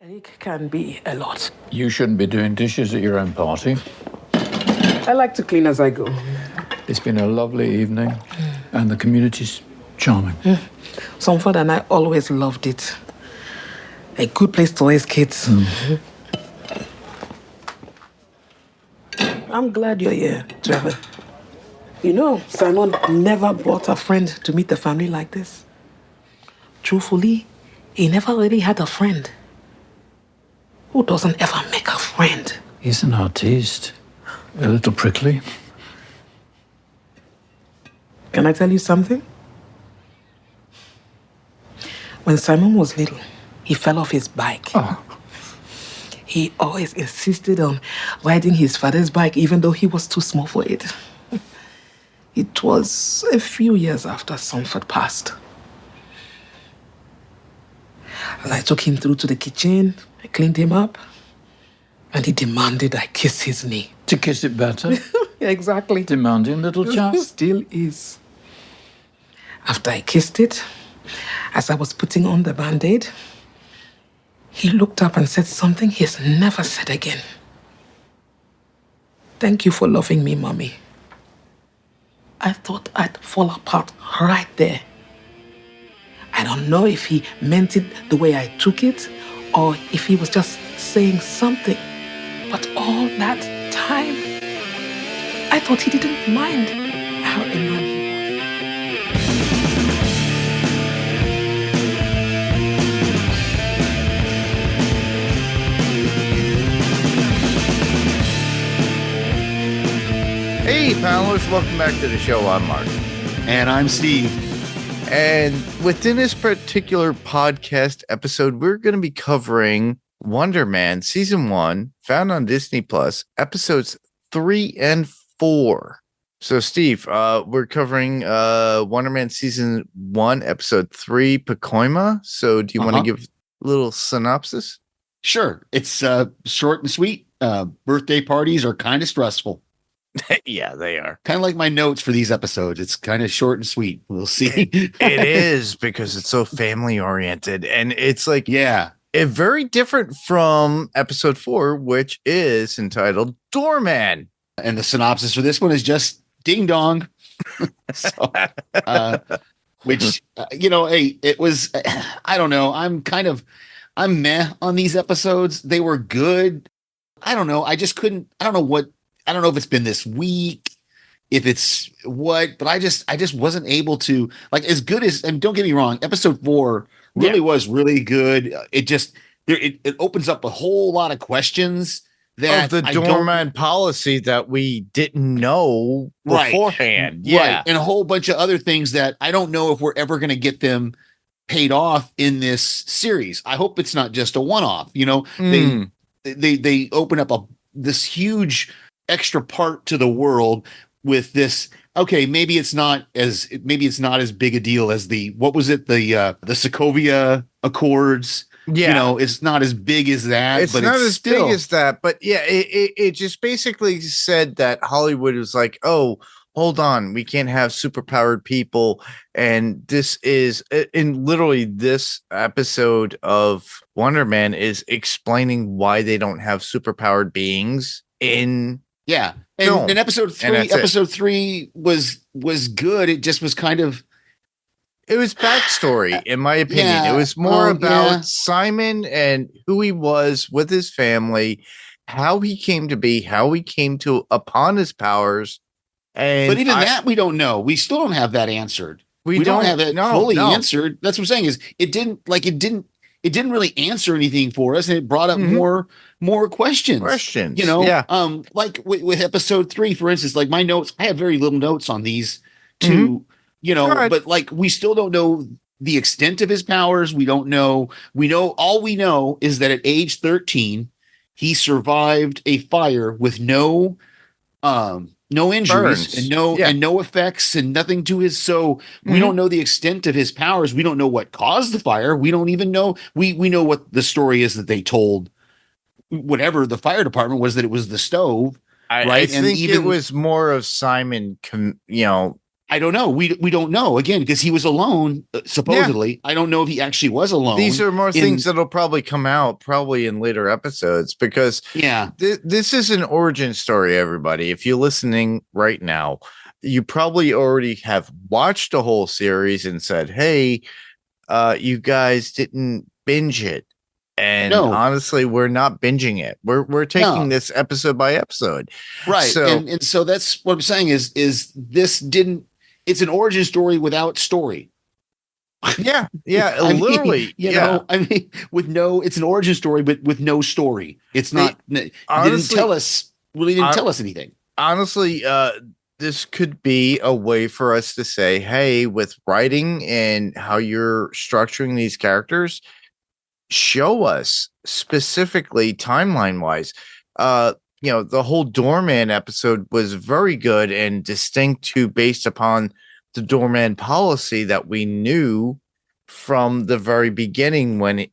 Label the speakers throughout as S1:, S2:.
S1: Headache can be a lot.
S2: You shouldn't be doing dishes at your own party.
S1: I like to clean as I go.
S2: It's been a lovely evening, and the community's charming.
S1: Somford and I always loved it. A good place to raise kids. I'm glad you're here, Trevor. You know, Simon never brought a friend to meet the family like this. Truthfully, he never really had a friend. Who doesn't ever make a friend?
S2: He's an artiste. A little prickly.
S1: Can I tell you something? When Simon was little, he fell off his bike.
S2: Oh.
S1: He always insisted on riding his father's bike, even though he was too small for it. It was a few years after Somford passed. As I took him through to the kitchen, I cleaned him up, and he demanded I kiss his knee.
S2: To kiss it better.
S1: Exactly.
S2: Demanding little chap.
S1: Still is. After I kissed it, as I was putting on the Band-Aid, he looked up and said something he's never said again. Thank you for loving me, Mommy. I thought I'd fall apart right there. I don't know if he meant it the way I took it or if he was just saying something. But all that time, I thought he didn't mind how alone he was.
S3: Hey, panelists, welcome back to the show. I'm Mark.
S4: And I'm Steve.
S3: And within this particular podcast episode, we're going to be covering Wonder Man Season 1, found on Disney Plus, episodes 3 and 4. So, Steve, we're covering Wonder Man Season 1, Episode 3, Pacoima. So, do you want to give a little synopsis?
S4: Sure. It's short and sweet. Birthday parties are kind of stressful.
S3: Yeah, they are.
S4: Kind of like my notes for these episodes. It's kind of short and sweet. We'll see.
S3: It is, because it's so family oriented. And it's like,
S4: yeah,
S3: very different from episode 4, which is entitled Doorman.
S4: And the synopsis for this one is just ding dong. So, which, hey, it was, I don't know. I'm meh on these episodes. They were good. I don't know. I just couldn't, I don't know if it's been this week, if it's what, but I just wasn't able to, like, as good as, and don't get me wrong, episode 4 really was really good. It opens up a whole lot of questions that
S3: of the doorman policy that we didn't know beforehand.
S4: Right.
S3: Yeah.
S4: Right. And a whole bunch of other things that I don't know if we're ever going to get them paid off in this series. I hope it's not just a one-off, they open up this huge extra part to the world with this. Okay, maybe it's not as big a deal as the Sokovia Accords.
S3: Yeah,
S4: it's not as big as that.
S3: It's not as big as that, but yeah, it just basically said that Hollywood was like, oh, hold on, we can't have superpowered people, and this is in literally this episode of Wonder Man is explaining why they don't have superpowered beings in.
S4: Yeah. And in episode 3 was good. It just was kind of,
S3: it was backstory, in my opinion.
S4: Yeah,
S3: it was more about Simon and who he was with his family, how he came to be, how he came to upon his powers.
S4: But even that we don't know. We still don't have that answered. We don't have it fully answered. That's what I'm saying is it didn't really answer anything for us, and it brought up more questions. Like with episode 3, for instance, like my notes, I have very little notes on these two, but like we still don't know the extent of his powers. We don't know. All we know is that at age 13, he survived a fire with no injuries and no effects and nothing to his. So we don't know the extent of his powers. We don't know what caused the fire. We don't even know. We know what the story is that they told whatever the fire department was, that it was the stove.
S3: I think it was more of Simon,
S4: I don't know. We don't know again because he was alone
S3: Yeah.
S4: supposedly. I don't know if he actually was alone.
S3: These are more things that'll probably come out probably in later episodes because this is an origin story, everybody. If you're listening right now, you probably already have watched the whole series and said, hey, you guys didn't binge it. And honestly, we're not binging it. We're taking this episode by episode.
S4: Right.
S3: So
S4: and so that's what I'm saying is this didn't, it's an origin story without story.
S3: Yeah, literally.
S4: With no, it's an origin story, but with no story. It's not, honestly, didn't tell us anything.
S3: Honestly, this could be a way for us to say, hey, with writing and how you're structuring these characters, show us specifically timeline wise. The whole Doorman episode was very good and distinct to based upon the Doorman policy that we knew from the very beginning when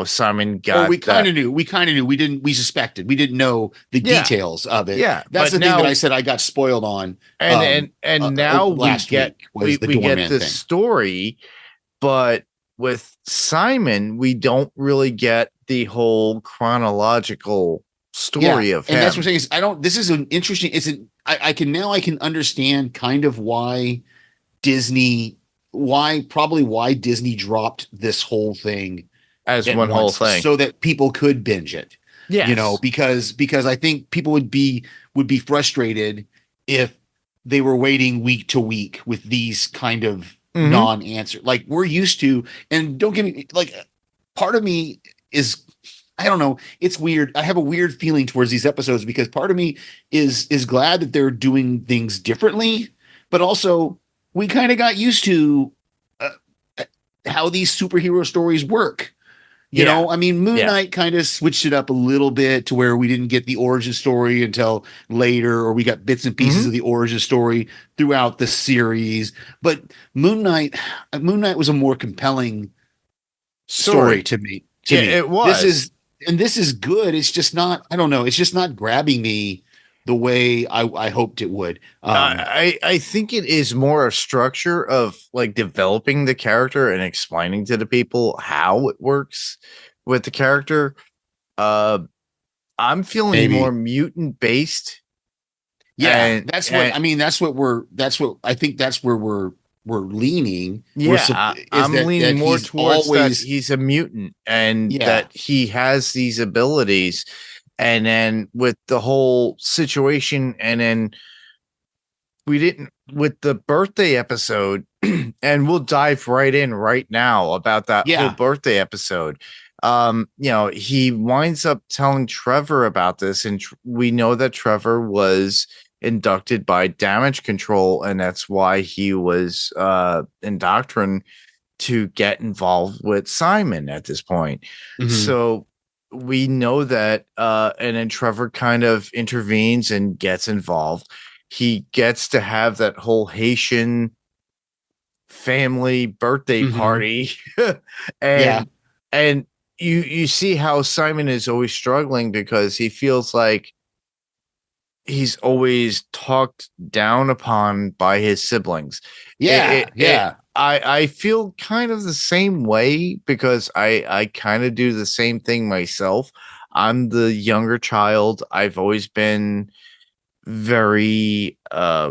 S3: Simon got.
S4: We kind of knew. We suspected. We didn't know the details of it.
S3: Yeah,
S4: that's the thing that I said I got spoiled on.
S3: And now
S4: last
S3: we get the story, but with Simon, we don't really get the whole chronological story of him.
S4: And that's what I'm saying this is an interesting, I can understand kind of why Disney dropped this whole thing
S3: as one whole thing
S4: so that people could binge it.
S3: Yeah.
S4: Because I think people would be frustrated if they were waiting week to week with these kind of non-answer. Like we're used to, and don't get me, like part of me is, I don't know. It's weird. I have a weird feeling towards these episodes because part of me is glad that they're doing things differently, but also we kind of got used to how these superhero stories work. You know, I mean, Moon Knight kind of switched it up a little bit to where we didn't get the origin story until later, or we got bits and pieces of the origin story throughout the series. But Moon Knight was a more compelling story to me.
S3: It was.
S4: This is good. It's just not, I don't know. It's just not grabbing me the way I hoped it would.
S3: I think it is more a structure of like developing the character and explaining to the people how it works with the character. I'm feeling more mutant based.
S4: Yeah, that's where we're leaning.
S3: Yeah, I'm leaning more towards that he's a mutant and that he has these abilities. And then with the whole situation, and then we didn't with the birthday episode, and we'll dive right in right now about that whole birthday episode. He winds up telling Trevor about this, and we know that Trevor was inducted by damage control, and that's why he was indoctrinated to get involved with Simon at this point. So we know that, and then Trevor kind of intervenes and gets involved. He gets to have that whole Haitian family birthday party. And you see how Simon is always struggling because he feels like he's always talked down upon by his siblings. I feel kind of the same way because I kind of do the same thing myself. I'm the younger child. I've always been very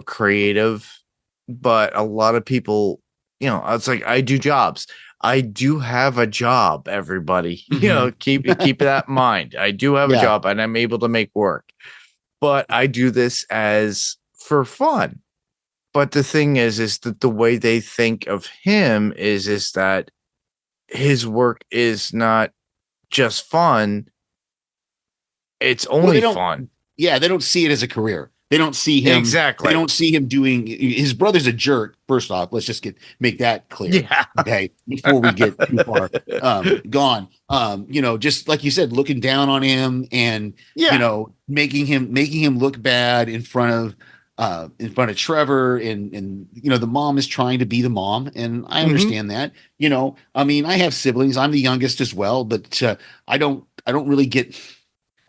S3: creative, but a lot of people, it's like I do jobs. I do have a job, everybody. Keep that in mind. I do have a job and I'm able to make work. But I do this as for fun. But the thing is that the way they think of him is that his work is not just fun. It's only fun.
S4: Yeah, they don't see it as a career. They don't see him.
S3: Exactly.
S4: They don't see him doing. His brother's a jerk. First off, let's just make that clear.
S3: Yeah.
S4: Okay. Before we get too far gone. Just like you said, looking down on him and making him look bad in front of Trevor, and the mom is trying to be the mom, and I understand that. I have siblings. I'm the youngest as well, but I don't really get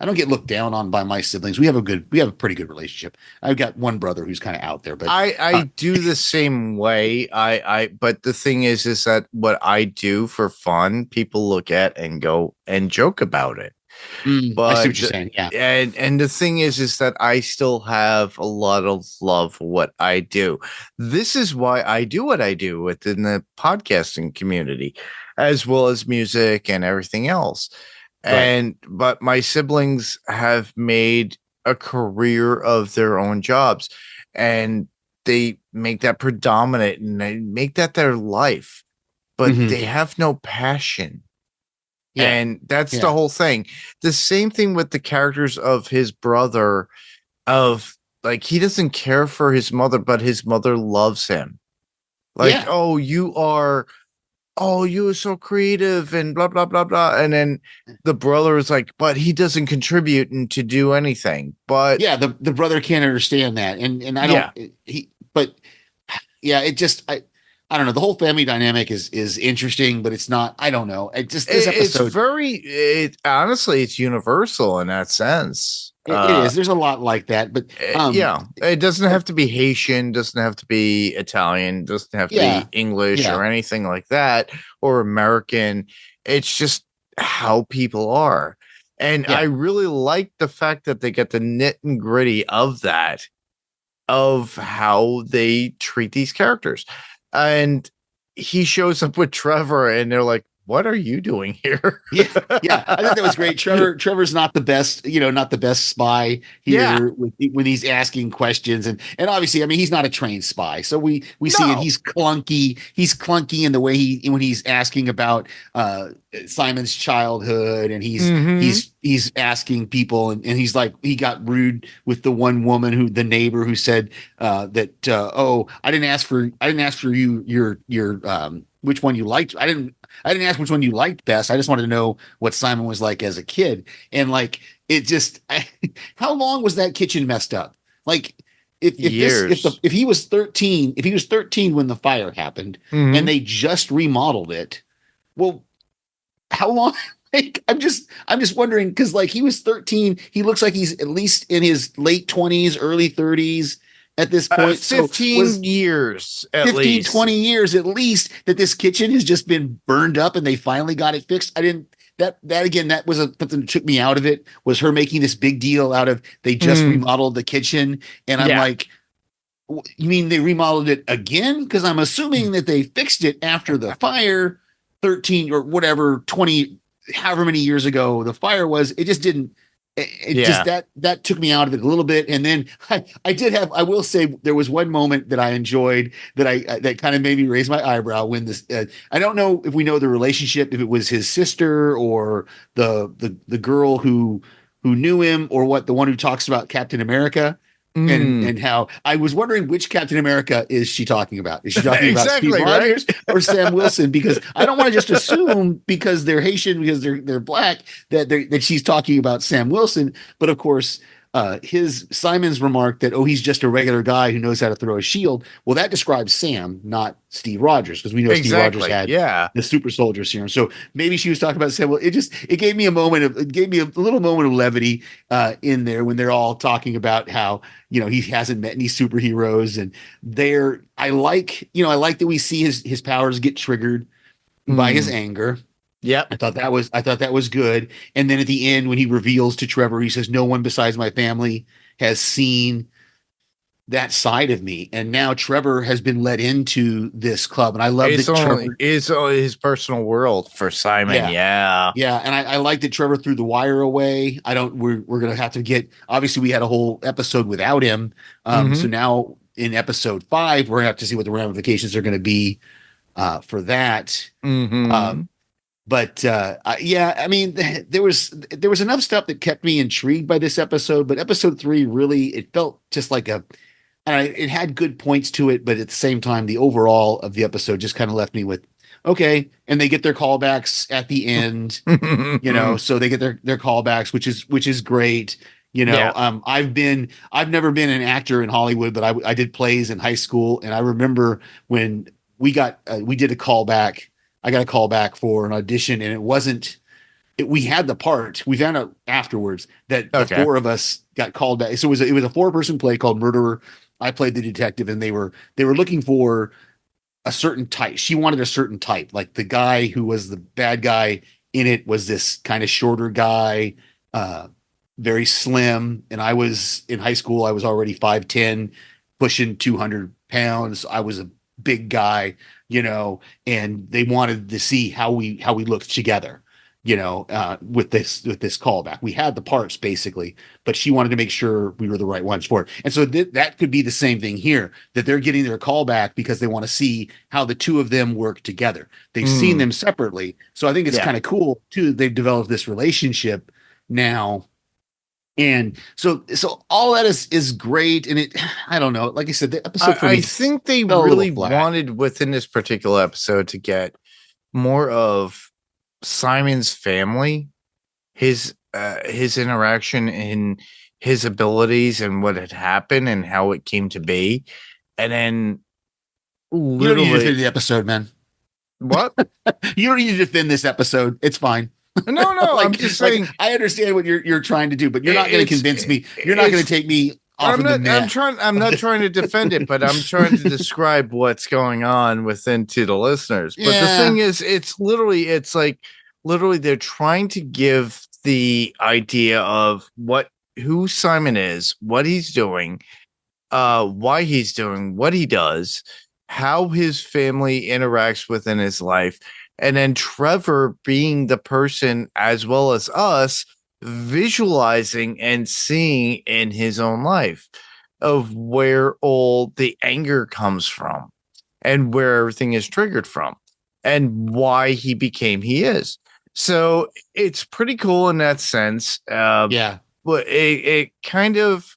S4: don't get looked down on by my siblings. We have a pretty good relationship. I've got one brother who's kind of out there, but
S3: I do the same way. But the thing is that what I do for fun, people look at and go and joke about it.
S4: I see what
S3: But
S4: you're saying. Yeah.
S3: and the thing is that I still have a lot of love for what I do. This is why I do what I do within the podcasting community, as well as music and everything else.
S4: Right.
S3: But my siblings have made a career of their own jobs, and they make that predominant and they make that their life, but
S4: Mm-hmm.
S3: they have no passion.
S4: Yeah.
S3: And that's the
S4: Yeah.
S3: whole thing. The same thing with the characters of his brother, of like, he doesn't care for his mother, but his mother loves him. Like,
S4: Yeah.
S3: oh, you are so creative and blah blah blah blah. And then the brother is like, but he doesn't contribute and to do anything. But
S4: Yeah. The brother can't understand that. And I don't,
S3: yeah,
S4: but yeah, I don't know. The whole family dynamic is interesting, but it's not, I don't know. This
S3: it's
S4: episode,
S3: honestly, it's universal in that sense.
S4: it is, there's a lot like that, but,
S3: Yeah, it doesn't have to be Haitian, doesn't have to be Italian, doesn't have to
S4: yeah,
S3: be English
S4: yeah,
S3: or anything like that, or American. It's just how people are. And I
S4: yeah,
S3: really like the fact that they get the nit and gritty of that, of how they treat these characters. And he shows up with Trevor, and they're like, what are you doing here?
S4: yeah, yeah. I think that was great. Trevor's not the best, not the best spy
S3: Yeah.
S4: here when he's asking questions, and obviously, I mean, he's not a trained spy, so we see it.
S3: No.
S4: He's clunky. He's clunky in the way when he's asking about Simon's childhood, and
S3: Mm-hmm.
S4: he's asking people, and he's like, he got rude with the one woman the neighbor who said that oh, I didn't ask for your which one you liked. I didn't ask which one you liked best. I just wanted to know what Simon was like as a kid. And like, it just, how long was that kitchen messed up? Like,
S3: Years.
S4: if he was 13, if he was 13 when the fire happened and
S3: Mm-hmm.
S4: they just remodeled it, well, how long? Like, I'm just wondering, because like, he was 13, he looks like he's at least in his late 20s, early 30s at this point. So
S3: 15 years at
S4: 15,
S3: least.
S4: 20 years at least that this kitchen has just been burned up and they finally got it fixed. I didn't, that again, that was something that took me out of it, was her making this big deal out of, they just remodeled the kitchen. And I'm
S3: Yeah.
S4: like, you mean they remodeled it again? Because I'm assuming that they fixed it after the fire 13 or whatever, 20, however many years ago the fire was. It just didn't, just that took me out of it a little bit. And then I will say there was one moment that I enjoyed that kind of made me raise my eyebrow when this, I don't know if we know the relationship, if it was his sister or the girl who knew him, or what, the one who talks about Captain America. And how I was wondering, which Captain America is she talking about? Is she talking about Steve
S3: Exactly,
S4: Rogers
S3: right?
S4: or Sam Wilson? Because I don't want to just assume because they're Haitian, because they're black, that she's talking about Sam Wilson. But of course, his Simon's remark that, oh, he's just a regular guy who knows how to throw a shield. Well, that describes Sam, not Steve Rogers, because we know Steve Rogers
S3: Exactly.
S4: had
S3: Yeah.
S4: the super soldier serum. So maybe she was talking about Sam. Well, it gave me a little moment of levity in there when they're all talking about how, he hasn't met any superheroes, and I like that we see his powers get triggered by his anger.
S3: Yep.
S4: I thought that was good. And then at the end, when he reveals to Trevor, he says, "No one besides my family has seen that side of me." And now Trevor has been let into this club, and I love that Trevor.
S3: It's only his personal world for Simon.
S4: Yeah,
S3: Yeah.
S4: yeah, and I like that Trevor threw the wire away. I don't. We're gonna have to get. Obviously, we had a whole episode without him. So now in episode 5, we're gonna have to see what the ramifications are going to be for that. But yeah, I mean, there was enough stuff that kept me intrigued by this episode. But episode 3 really, it felt just like it had good points to it, but at the same time, the overall of the episode just kind of left me with, okay. And they get their callbacks at the end, so they get their callbacks, which is great. I've never been an actor in Hollywood, but I did plays in high school, and I remember when we did a callback. I got a call back for an audition, and it wasn't we had the part. We found out afterwards that the four of us got called back. So it was a 4-person play called Murderer. I played the detective, and they were looking for a certain type. She wanted a certain type. Like the guy who was the bad guy in it was this kind of shorter guy, very slim. And I was in high school. I was already 5'10", pushing 200 pounds. I was a big guy, and they wanted to see how we looked together, with this callback. We had the parts basically, but she wanted to make sure we were the right ones for it. And so that could be the same thing here, that they're getting their callback because they want to see how the two of them work together. They've seen them separately. So I think it's kind of cool too. They've developed this relationship now. And so all that is great. And I don't know, like I said, the episode for me,
S3: I think they really wanted within this particular episode to get more of Simon's family, his interaction in his abilities and what had happened and how it came to be. And then
S4: you don't need to defend the episode, man.
S3: What?
S4: You don't need to defend this episode. It's fine.
S3: No, I'm just saying.
S4: I understand what you're trying to do, but you're not going to convince me. You're not going to take me off of the net.
S3: I'm not trying to defend it, but I'm trying to describe what's going on to the listeners. But the thing is, it's like they're trying to give the idea of who Simon is, what he's doing, why he's doing what he does, how his family interacts within his life. And then Trevor being the person, as well as us, visualizing and seeing in his own life of where all the anger comes from and where everything is triggered from and why he became he is. So it's pretty cool in that sense. But it kind of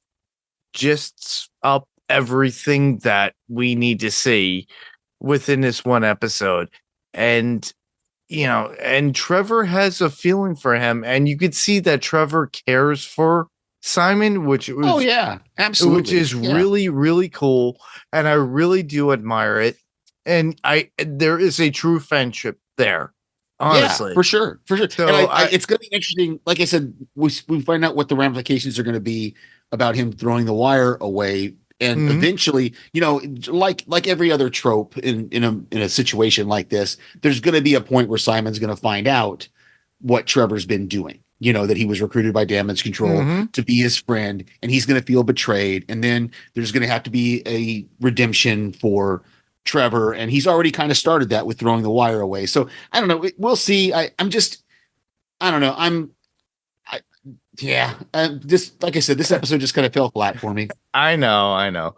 S3: gists up everything that we need to see within this one episode. And and Trevor has a feeling for him, and you could see that Trevor cares for Simon, which
S4: absolutely,
S3: which is really, really cool, and I really do admire it. And there is a true friendship there, honestly,
S4: for sure. So and it's going to be interesting. Like I said, we find out what the ramifications are going to be about him throwing the wire away. And eventually, like every other trope in a situation like this, there's going to be a point where Simon's going to find out what Trevor's been doing. That he was recruited by Damage Control to be his friend, and he's going to feel betrayed. And then there's going to have to be a redemption for Trevor, and he's already kind of started that with throwing the wire away. So I don't know. We'll see. I don't know. Just like I said, this episode just kind of fell flat for me.
S3: I know.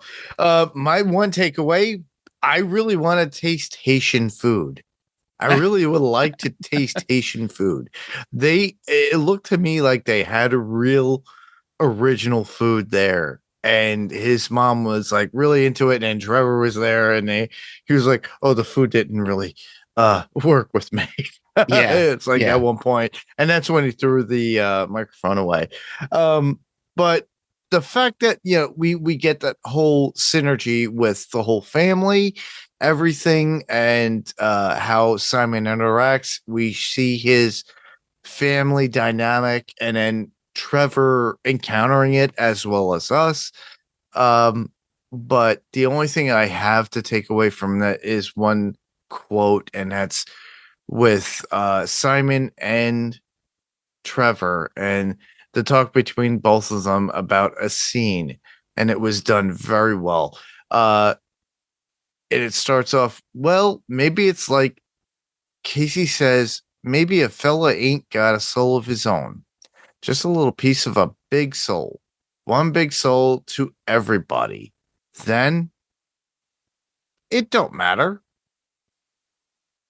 S3: My one takeaway, I really want to taste Haitian food. I really would like to taste Haitian food. It looked to me like they had a real original food there. And his mom was like really into it, and Trevor was there, and he was like, "Oh, the food didn't really work with me." It's like at one point, and that's when he threw the microphone away. But the fact that we get that whole synergy with the whole family, everything, and how Simon interacts, we see his family dynamic, and then Trevor encountering it as well as us. But the only thing I have to take away from that is one quote, and that's with Simon and Trevor and the talk between both of them about a scene, and it was done very well. And it starts off, well, maybe it's like Casey says, maybe a fella ain't got a soul of his own, just a little piece of a big soul, one big soul to everybody. Then it don't matter.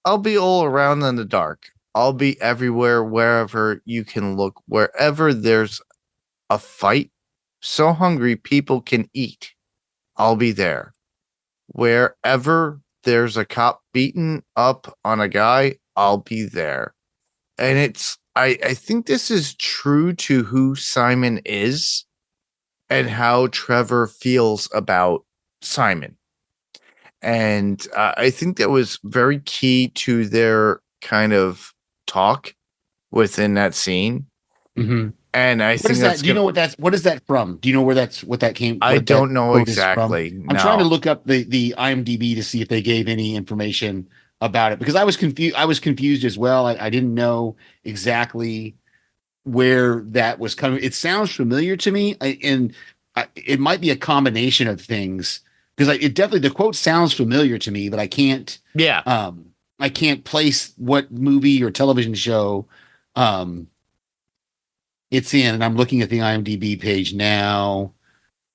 S3: I'll be all around in the dark. I'll be everywhere, wherever you can look, wherever there's a fight so hungry people can eat. I'll be there. Wherever there's a cop beating up on a guy, I'll be there. And I think this is true to who Simon is and how Trevor feels about Simon. And I think that was very key to their kind of talk within that scene.
S4: Mm-hmm.
S3: And I think
S4: that? Do you know what is that from? Do you know what that came?
S3: I don't know exactly.
S4: I'm trying to look up the IMDb to see if they gave any information about it because I was confused. I was confused as well. I didn't know exactly where that was coming. It sounds familiar to me, and it might be a combination of things because it definitely the quote sounds familiar to me, but I can't.
S3: Yeah.
S4: I can't place what movie or television show. It's in, and I'm looking at the IMDb page now,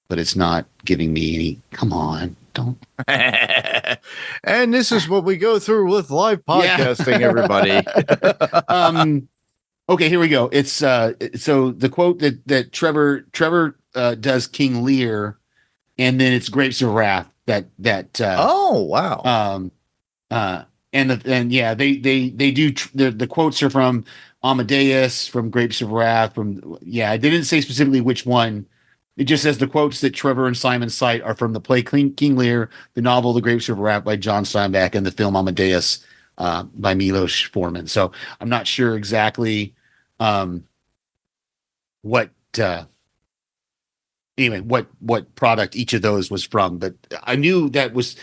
S4: but it's not giving me any. Come on, don't.
S3: And this is what we go through with live podcasting, everybody.
S4: Okay, here we go. It's so the quote that Trevor does King Lear, and then it's Grapes of Wrath
S3: oh wow.
S4: And yeah, they do the quotes are from Amadeus, from Grapes of Wrath, they didn't say specifically which one. It just says the quotes that Trevor and Simon cite are from the play King Lear, the novel The Grapes of Wrath by John Steinbeck, and the film Amadeus by Milos Forman. So I'm not sure exactly what what product each of those was from, but I knew that was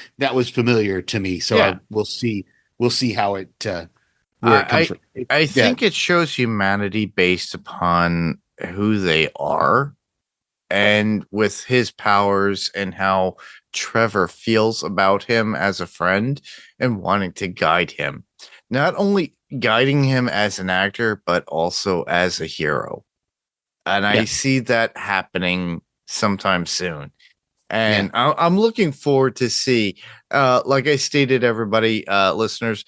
S4: familiar to me. So we'll see how it where it comes from.
S3: I think it shows humanity based upon who they are and with his powers and how Trevor feels about him as a friend and wanting to guide him. Not only guiding him as an actor, but also as a hero. And I see that happening sometime soon. And I'm looking forward to see, like I stated, everybody, listeners,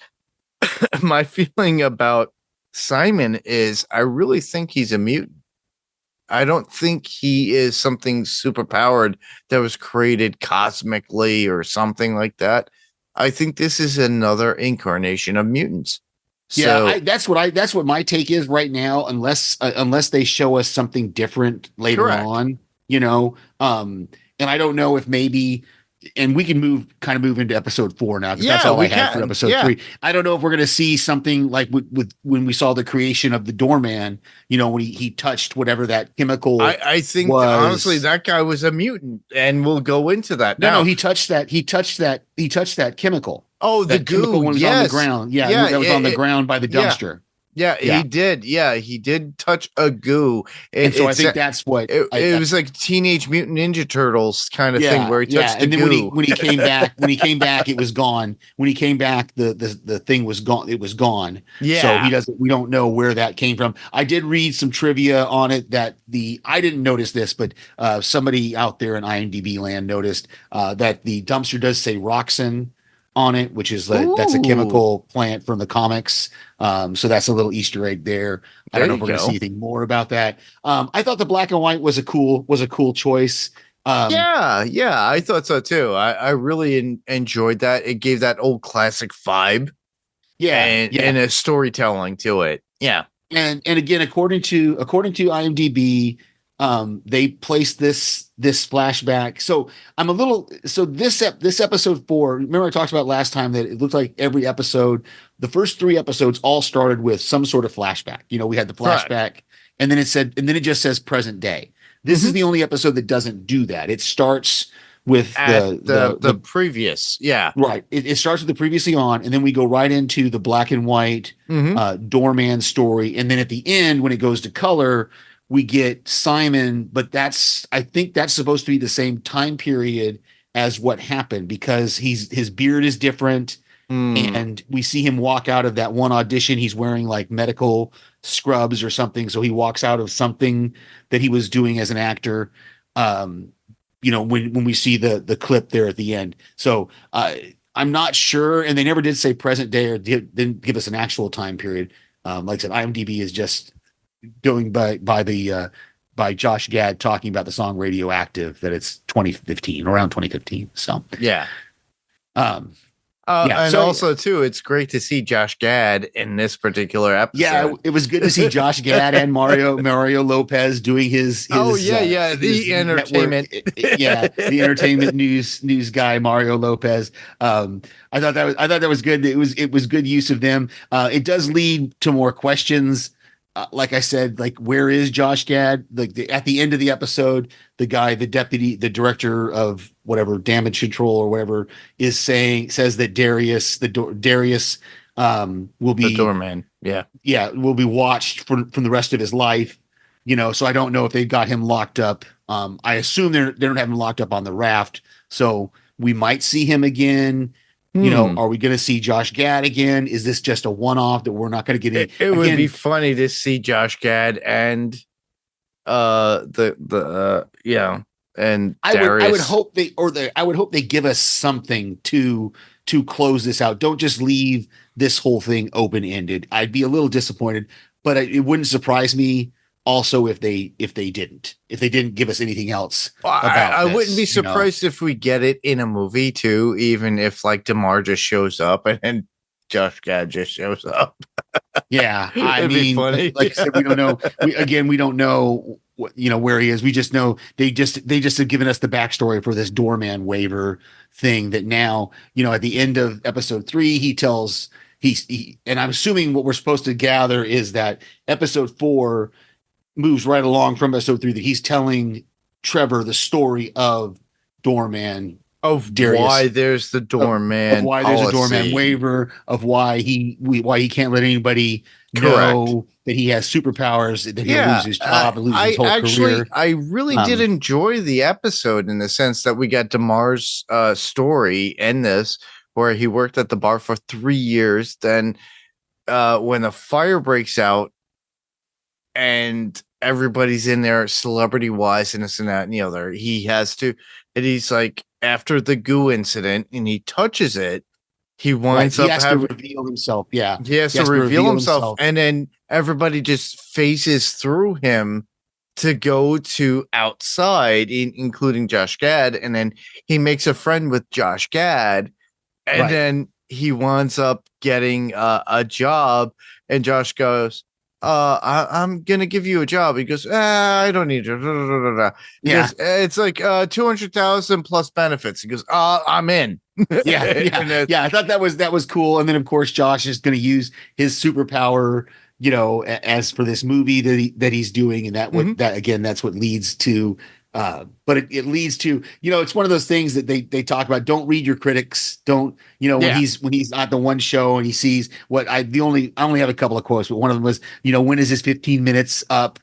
S3: my feeling about Simon is I really think he's a mutant. I don't think he is something superpowered that was created cosmically or something like that. I think this is another incarnation of mutants. So
S4: that's what my take is right now, unless they show us something different later on, and I don't know if maybe, and we can move into episode 4 now because that's all I had for episode 3. I don't know if we're going to see something like with when we saw the creation of the doorman, when he touched whatever that chemical.
S3: I think honestly that guy was a mutant, and we'll go into that.
S4: No, he touched that chemical.
S3: Oh, the goo
S4: when it was on the ground. Yeah, that was on the ground by the dumpster.
S3: Yeah, he did. Yeah, he did touch a goo.
S4: And so I think that's what
S3: it was like Teenage Mutant Ninja Turtles kind of thing where he touched the goo.
S4: And then when he came back, it was gone. When he came back, the thing was gone. It was gone.
S3: Yeah.
S4: So we don't know where that came from. I did read some trivia on it that I didn't notice this, but somebody out there in IMDb land noticed that the dumpster does say Roxanne on it, which is that's a chemical plant from the comics. So that's a little Easter egg there. I don't know if we're going to see anything more about that. I thought the black and white was a cool choice.
S3: I thought so too. I really enjoyed that. It gave that old classic vibe. And a storytelling to it. Yeah.
S4: And again, according to IMDb, they placed this flashback. So this episode 4, remember I talked about last time that it looked like every episode, the first 3 episodes all started with some sort of flashback. We had the flashback and then it just says present day. This is the only episode that doesn't do that. It starts with the
S3: previous.
S4: Right. It starts with the previously on, and then we go right into the black and white doorman story. And then at the end, when it goes to color, we get Simon, but I think that's supposed to be the same time period as what happened because his beard is different. And we see him walk out of that one audition. He's wearing like medical scrubs or something. So he walks out of something that he was doing as an actor. When we see the clip there at the end. So I'm not sure. And they never did say present day or didn't give us an actual time period. Like I said, IMDb is just going by Josh Gad talking about the song Radioactive, that it's 2015, around 2015. So
S3: also too, it's great to see Josh Gad in this particular episode.
S4: Yeah, it was good to see Josh Gad and Mario Lopez doing his
S3: the entertainment
S4: the entertainment news guy Mario Lopez. I thought that was good. It was good use of them. It does lead to more questions like I said, like where is Josh Gad? Like at the end of the episode, the guy, the deputy, the director of whatever damage control or whatever says that Darius will
S3: The
S4: be
S3: doorman. Yeah.
S4: will be watched from the rest of his life. So I don't know if they got him locked up. I assume they don't have him locked up on the raft, so we might see him again. Are we going to see Josh Gad again? Is this just a one-off that we're not going to get
S3: It would be funny to see Josh Gad and and Darius.
S4: I would hope they give us something to close this out. Don't just leave this whole thing open-ended. I'd be a little disappointed, but it wouldn't surprise me also if they didn't give us anything else about
S3: I
S4: this,
S3: wouldn't be surprised if we get it in a movie too, even if like DeMar just shows up and Josh Gad just shows up.
S4: Yeah, I
S3: It'd be
S4: mean,
S3: funny.
S4: like I said, we don't know. We don't know where he is. We just know they just have given us the backstory for this doorman waiver thing. That now, at the end of episode 3, he tells and I'm assuming what we're supposed to gather is that episode 4 moves right along from episode 3. That he's telling Trevor the story of doorman.
S3: Of
S4: Darius,
S3: why there's the doorman,
S4: of why there's a doorman waiver, of why he can't let anybody know that he has superpowers, that he'll lose his job and lose his whole career.
S3: I really did enjoy the episode in the sense that we got DeMar's story in this, where he worked at the bar for 3 years. Then when a fire breaks out and everybody's in there celebrity wise and this and that and the other, he has to, and he's like, after the goo incident and he touches it, he winds up having
S4: to reveal himself. Yeah.
S3: He has to reveal himself. And then everybody just phases through him to go to outside, including Josh Gad. And then he makes a friend with Josh Gad. And then he winds up getting a job. And Josh goes, I'm gonna give you a job. He goes, I don't need you. It's like 200,000 plus benefits. He goes, I'm in.
S4: Yeah. I thought that was cool. And then of course Josh is going to use his superpower, as for this movie that he's doing, and that again, that's what leads to. But it leads to, it's one of those things that they talk about. Don't read your critics. Don't, when he's at the one show and he sees I only have a couple of quotes, but one of them was, when is his 15 minutes up?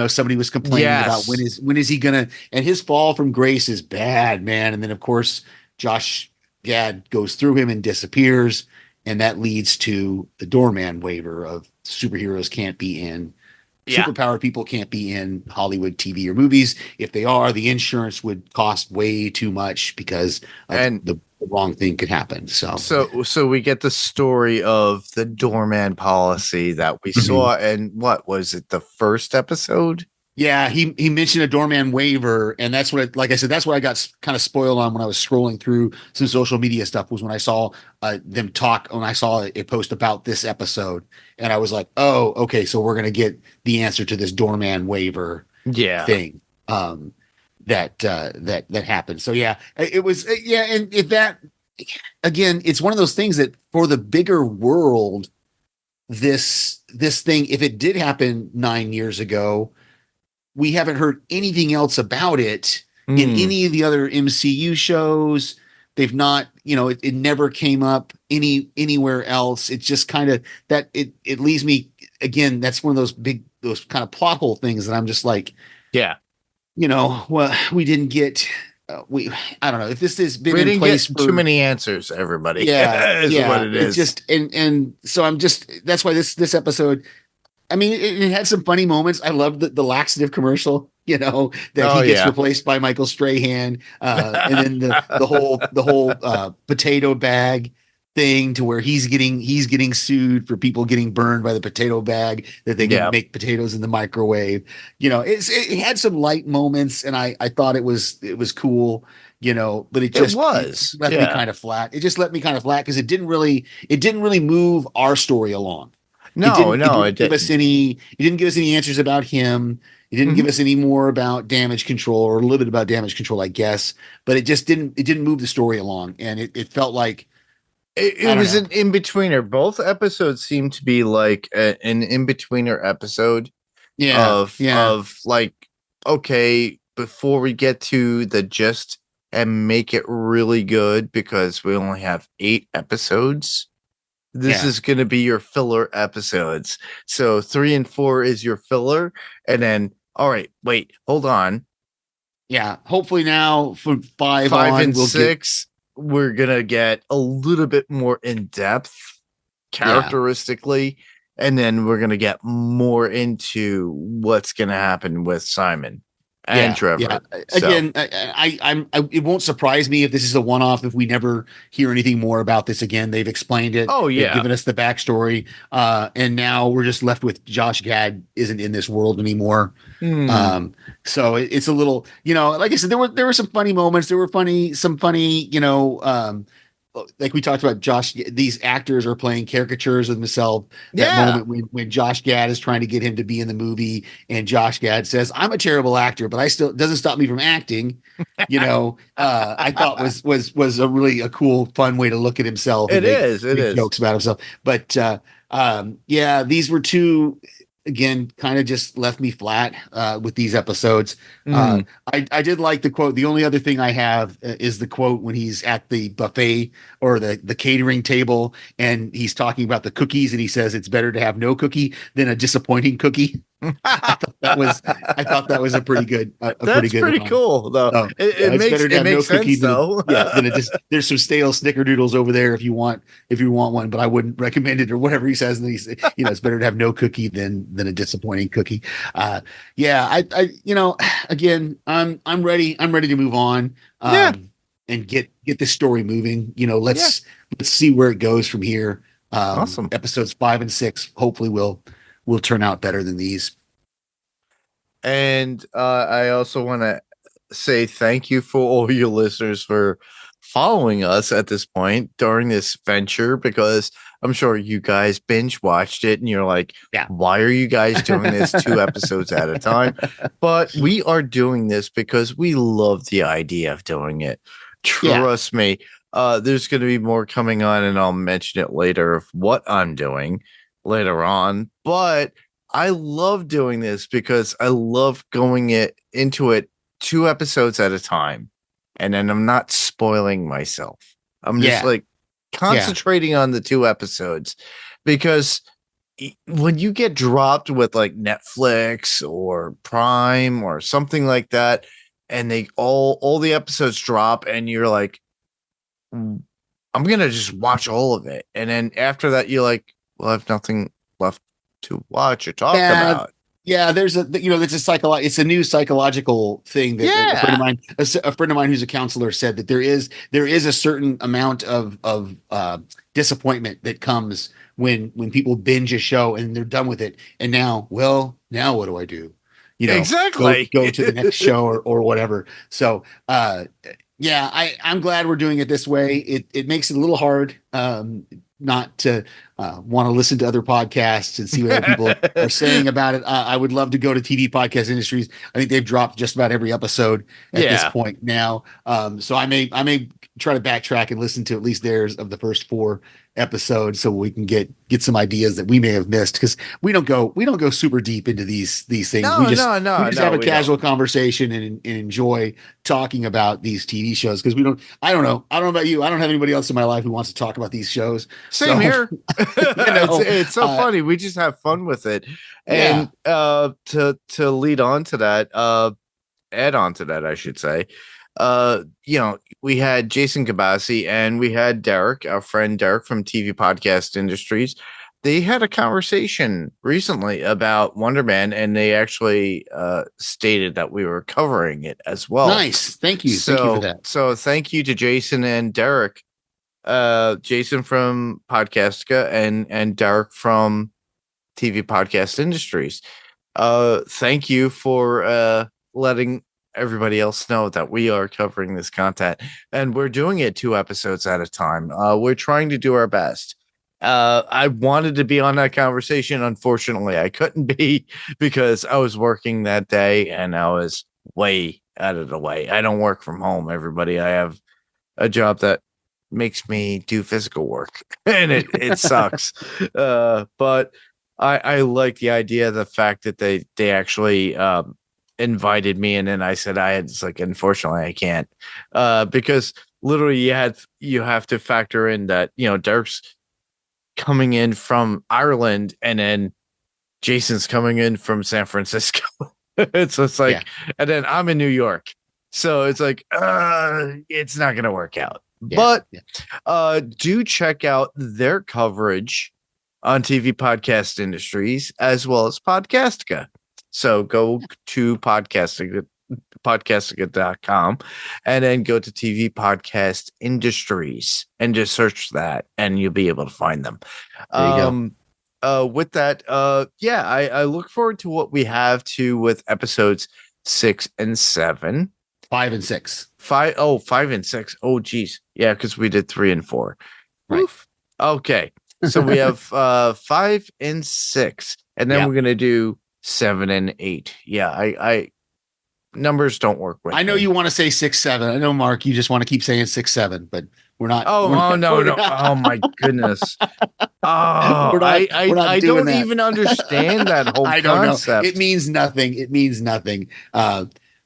S4: Somebody was complaining about when is he gonna, and his fall from grace is bad, man. And then of course, Josh Gad goes through him and disappears. And that leads to the doorman waiver of superheroes can't be in. Superpowered people can't be in Hollywood TV or movies. If they are, the insurance would cost way too much because the wrong thing could happen. So
S3: we get the story of the doorman policy that we saw. And what was it? The first episode?
S4: Yeah, he mentioned a doorman waiver, and that's what, like I said, that's what I got kind of spoiled on when I was scrolling through some social media stuff, was when I saw them talk, when I saw a post about this episode, and I was like, oh, okay, so we're gonna get the answer to this doorman waiver thing that happened. So yeah, it was and if that, again, it's one of those things that for the bigger world, this thing, if it did happen 9 years ago, we haven't heard anything else about it in any of the other MCU shows. They've not, it never came up anywhere else. It's just kind of that it leaves me, again, that's one of those kind of plot hole things that I'm just like, well, we didn't get, I don't know if this has been in place
S3: too many answers, everybody.
S4: Is
S3: what it is.
S4: Just, and so that's why this episode, I mean, it had some funny moments. I loved the laxative commercial, that he gets replaced by Michael Strahan, and then the whole potato bag thing, to where he's getting sued for people getting burned by the potato bag that they can make potatoes in the microwave. It had some light moments, and I thought it was cool. But it left me kind of flat. It just left me kind of flat because it didn't really move our story along. It didn't give us any answers about him. It didn't give us any more about damage control, or a little bit about damage control, I guess. But it just didn't move the story along, and it felt like
S3: It was an in-betweener. Both episodes seemed to be like an in-betweener episode of like, okay, before we get to the gist and make it really good, because we only have 8 episodes. This is going to be your filler episodes. So 3 and 4 is your filler. And then, all right, wait, hold on.
S4: Yeah. Hopefully now for 5
S3: and 6, we're going to get a little bit more in depth characteristically. And then we're going to get more into what's going to happen with Simon and Trevor.
S4: Yeah. Again, it won't surprise me if this is a one-off, if we never hear anything more about this again. They've explained it.
S3: Oh, yeah.
S4: They've given us the backstory. And now we're just left with Josh Gad isn't in this world anymore. So it's a little, like I said, there were some funny moments. There were some funny, like we talked about, Josh, these actors are playing caricatures of themselves. That moment when Josh Gad is trying to get him to be in the movie, and Josh Gad says, "I'm a terrible actor, but I still doesn't stop me from acting." I thought was a really a cool, fun way to look at himself.
S3: It is
S4: jokes about himself, but these were two. Again, kind of just left me flat with these episodes. I did like the quote. The only other thing I have is the quote when he's at the buffet or the catering table, and he's talking about the cookies, and he says it's better to have no cookie than a disappointing cookie. I thought that was a pretty good.
S3: That's pretty cool, though.
S4: So, it makes sense, though. There's some stale snickerdoodles over there if you want one, but I wouldn't recommend it, or whatever he says. And he's, it's better to have no cookie than a disappointing cookie. Again, I'm ready to move on. And get this story moving. Let's see where it goes from here.
S3: Awesome.
S4: Episodes 5 and 6 hopefully will turn out better than these.
S3: And I also want to say thank you for all your listeners for following us at this point during this venture, because I'm sure you guys binge watched it and you're like, why are you guys doing this 2 episodes at a time? But we are doing this because we love the idea of doing it. Trust me. There's going to be more coming on, and I'll mention it later of what I'm doing later on. But I love doing this because I love going into it 2 episodes at a time, and then I'm not spoiling myself. I'm just like concentrating on the 2 episodes, because when you get dropped with like Netflix or Prime or something like that, and they all the episodes drop, and you're like, I'm gonna just watch all of it, and then after that you're like, well, I have nothing left to watch or talk about.
S4: There's it's a new psychological thing that a friend of mine who's a counselor said that there is a certain amount of disappointment that comes when people binge a show and they're done with it, and now what do I do?
S3: Exactly.
S4: Go to the next show or whatever. So I'm glad we're doing it this way. It makes it a little hard not to want to listen to other podcasts and see what other people are saying about it. I would love to go to TV Podcast Industries. I think they've dropped just about every episode at this point now. So I may try to backtrack and listen to at least theirs of the first 4 episodes, so we can get some ideas that we may have missed, because we don't go super deep into these things. We just have a casual conversation and enjoy talking about these TV shows, because I don't know about you. I don't have anybody else in my life who wants to talk about these shows.
S3: Same here. It's so funny. We just have fun with it. And to lead on to that, add on to that, I should say, we had Jason Kabasi and we had Derek, our friend Derek from TV Podcast Industries. They had a conversation recently about Wonder Man, and they actually stated that we were covering it as well.
S4: Nice. Thank you. Thank you for that.
S3: So thank you to Jason and Derek. Jason from Podcastica and Derek from TV Podcast Industries. Thank you for letting everybody else know that we are covering this content, and we're doing it 2 episodes at a time. We're trying to do our best. I wanted to be on that conversation. Unfortunately, I couldn't be, because I was working that day and I was way out of the way. I don't work from home, everybody. I have a job that makes me do physical work, and it sucks. But I like the idea of the fact that they actually invited me, and then I said it's like, unfortunately I can't, because literally you have to factor in that, Derek's coming in from Ireland, and then Jason's coming in from San Francisco. It's like, and then I'm in New York. So it's like, it's not going to work out. Yeah, but do check out their coverage on TV Podcast Industries as well as Podcastica. So go to podcastica.com and then go to TV Podcast Industries and just search that, and you'll be able to find them.
S4: There you
S3: go. With that, I look forward to what we have with episodes 6 and 7.
S4: 5 and 6.
S3: 5 and 6. Oh, geez. Yeah, because we did 3 and 4.
S4: Right.
S3: Oof. Okay. So we have 5 and 6. And then we're going to do 7 and 8. Yeah, I numbers don't work with
S4: I know
S3: me.
S4: you want to say 6, 7. I know, Mark, you just want to keep saying 6, 7, but we're not.
S3: No. Oh, my goodness. I don't even understand that whole
S4: I don't
S3: concept.
S4: know. It means nothing.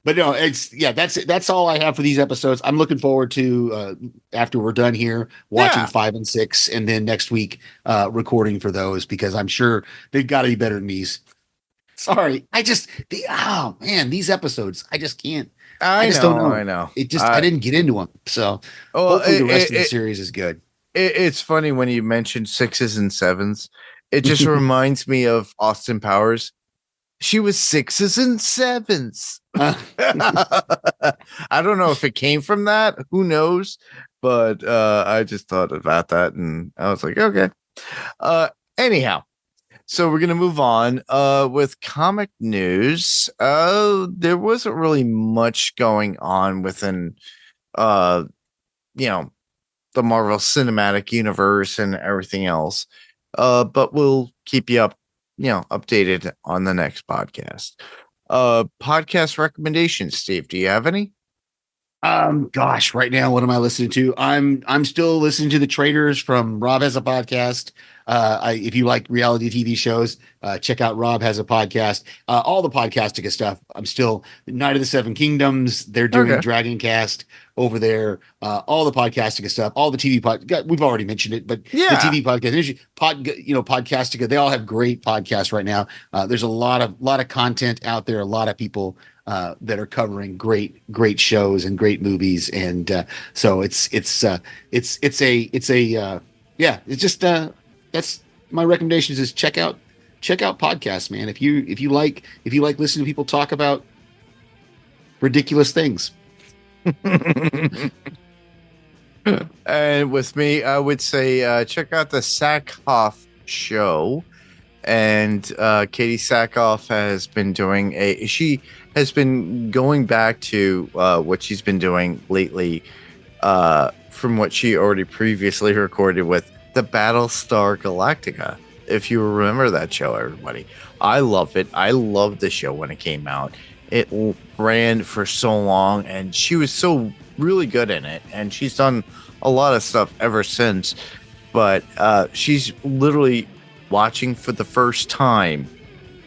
S4: But no, that's all I have for these episodes. I'm looking forward to, after we're done here, watching 5 and 6, and then next week recording for those, because I'm sure they've got to be better than these. Sorry, these episodes, I just can't. I don't know.
S3: I know.
S4: It just I didn't get into them. So hopefully the rest of the series is good.
S3: It's funny when you mentioned 6s and 7s. It just reminds me of Austin Powers. She was 6s and 7s. I don't know if it came from that. Who knows? But I just thought about that, and I was like, okay. Anyhow, so we're gonna move on with comic news. There wasn't really much going on within, the Marvel Cinematic Universe and everything else. But we'll keep you updated on the next podcast. Podcast recommendations, Steve. Do you have any?
S4: Gosh, right now, what am I listening to? I'm still listening to The Traitors from Rob Has a Podcast. If you like reality TV shows, check out Rob Has a Podcast. All the Podcastica stuff. I'm still Night of the Seven Kingdoms. They're doing Dragon Cast over there. All the Podcastica stuff. All the TV we've already mentioned it, but the TV podcast, Podcastica. They all have great podcasts right now. There's a lot of content out there. A lot of people that are covering great shows and great movies, and so it's that's my recommendations is check out podcasts, man. If you like listening to people talk about ridiculous things.
S3: And with me, I would say check out the Sackhoff Show. And Katie Sackhoff has been doing she has been going back to what she's been doing lately, from what she already previously recorded with the Battlestar Galactica. If you remember that show, everybody, I love it. I loved the show when it came out. It ran for so long, and she was so really good in it. And she's done a lot of stuff ever since. But she's literally watching for the first time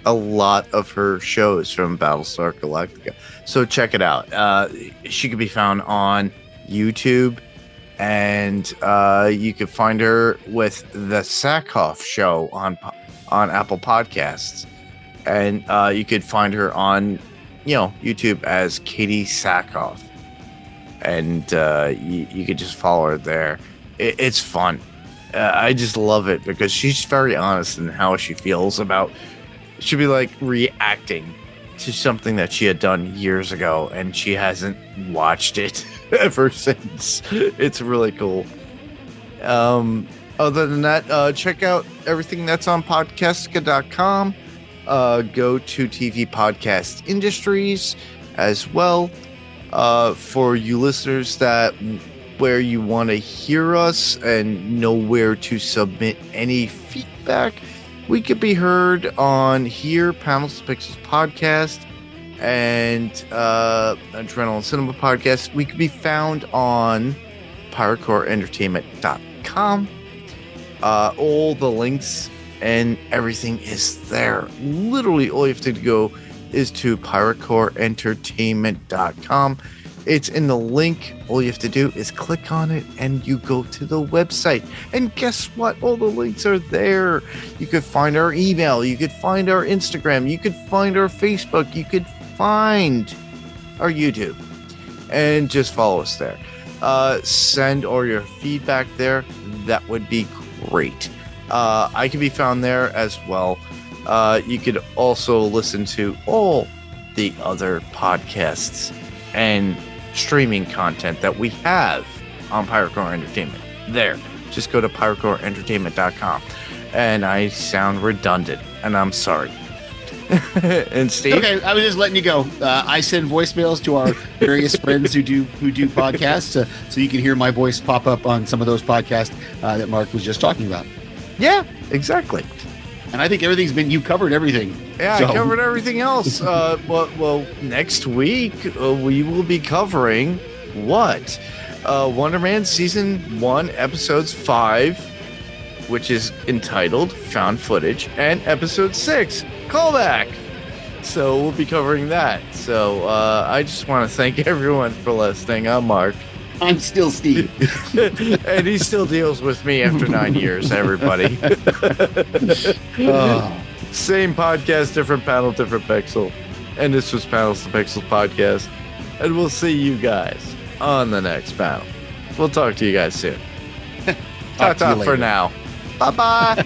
S3: a lot of her shows from Battlestar Galactica. So check it out. She can be found on YouTube, and you can find her with the Sackhoff Show on Apple Podcasts, and you could find her on YouTube as Katie Sackhoff, and you could just follow her there. It's fun. I just love it because she's very honest in how she feels about. She'd be like reacting to something that she had done years ago, and she hasn't watched it ever since. It's really cool. Other than that, check out everything that's on podcastica.com. Go to TV Podcast Industries as well. For you listeners where you want to hear us and know where to submit any feedback, we could be heard on here, Panels to Pixels Podcast, and Adrenaline Cinema Podcast. We could be found on piratecoreentertainment.com. All the links and everything is there. Literally, all you have to go is to piratecoreentertainment.com. It's in the link. All you have to do is click on it and you go to the website. And guess what? All the links are there. You could find our email. You could find our Instagram. You could find our Facebook. You could find our YouTube. And just follow us there. Send all your feedback there. That would be great. I can be found there as well. You could also listen to all the other podcasts and streaming content that we have on Piratecore Entertainment. There, just go to piratecoreentertainment.com. And I sound redundant, and I'm sorry. And Steve?
S4: Okay, I was just letting you go. I send voicemails to our various friends who do podcasts, so you can hear my voice pop up on some of those podcasts that Mark was just talking about.
S3: Yeah, exactly.
S4: And I think you covered everything.
S3: Yeah, so. I covered everything else. Well, next week we will be covering what? Wonder Man Season 1, Episodes 5, which is entitled Found Footage, and Episode 6, Callback. So we'll be covering that. So I just want to thank everyone for listening. I'm Mark.
S4: I'm still Steve.
S3: And he still deals with me after 9 years, everybody. Same podcast, different panel, different pixel. And this was Panels to Pixels podcast. And we'll see you guys on the next panel. We'll talk to you guys soon. Ta-ta for now. Bye-bye.